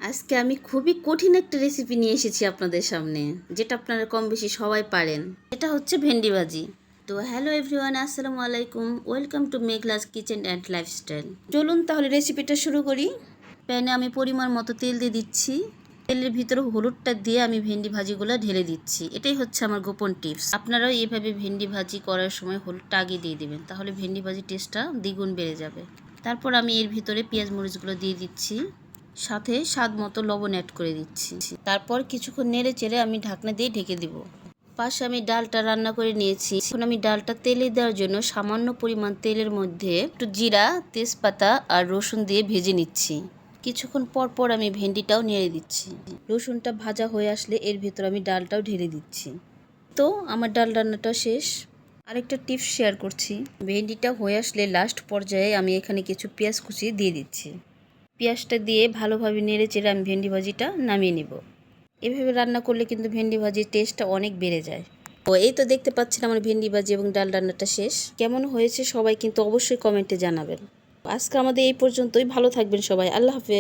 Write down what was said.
আজকে আমি খুবই কঠিন একটা রেসিপি নিয়ে এসেছি আপনাদের সামনে, যেটা আপনারা কম বেশি সবাই পারেন। এটা হচ্ছে ভেন্ডি ভাজি। তো হ্যালো এভরিওয়ান, আসসালামু আলাইকুম, welcome to Meghla's kitchen and lifestyle. চলুন তাহলে রেসিপিটা শুরু করি। প্যানে আমি পরিমাণ মতো তেল দিয়ে দিচ্ছি। তেলের ভিতরে হলুদটা দিয়ে আমি ভেন্ডি ভাজিগুলো ঢেলে দিচ্ছি। এটাই হচ্ছে আমার গোপন টিপস। আপনারাও এইভাবে ভেন্ডি ভাজি করার সময় হলুদটা আগে দিয়ে দিবেন, তাহলে ভেন্ডি ভাজির টেস্টটা দ্বিগুণ বেড়ে যাবে। তারপর আমি এর ভিতরে পেঁয়াজ মরিচগুলো দিয়ে দিচ্ছি, সাথে স্বাদ মতো লবণ অ্যাড করে দিচ্ছি। তারপর কিছুক্ষণ নেড়ে চেড়ে আমি ঢাকনা দিয়ে ঢেকে দিব। পাশে আমি ডালটা রান্না করে নিয়েছি। এখন আমি ডালটা তেলে দেওয়ার জন্য সামান্য পরিমাণ তেলের মধ্যে একটু জিরা, তেজপাতা আর রসুন দিয়ে ভেজে নিচ্ছি। কিছুক্ষণ পর পর আমি ভেন্ডিটাও নেড়ে দিচ্ছি। রসুনটা ভাজা হয়ে আসলে এর ভিতর আমি ডালটাও ঢেলে দিচ্ছি। তো আমার ডাল রান্নাটা শেষ। আরেকটা টিপস শেয়ার করছি। ভেন্ডিটা হয়ে আসলে লাস্ট পর্যায়ে আমি এখানে কিছু পেঁয়াজ কুচি দিয়ে দিচ্ছি। পেঁয়াজটা দিয়ে ভালোভাবে নেড়ে চেড়ে আমি ভেন্ডি ভাজিটা নামিয়ে নেব। এভাবে রান্না করলে কিন্তু ভেন্ডি ভাজির টেস্টটা অনেক বেড়ে যায়। ও এই তো দেখতে পাচ্ছেন আমার ভেন্ডি ভাজি এবং ডাল রান্নাটা শেষ। কেমন হয়েছে সবাই কিন্তু অবশ্যই কমেন্টে জানাবেন। আজকে আমাদের এই পর্যন্তই। ভালো থাকবেন সবাই। আল্লাহ হাফেজ।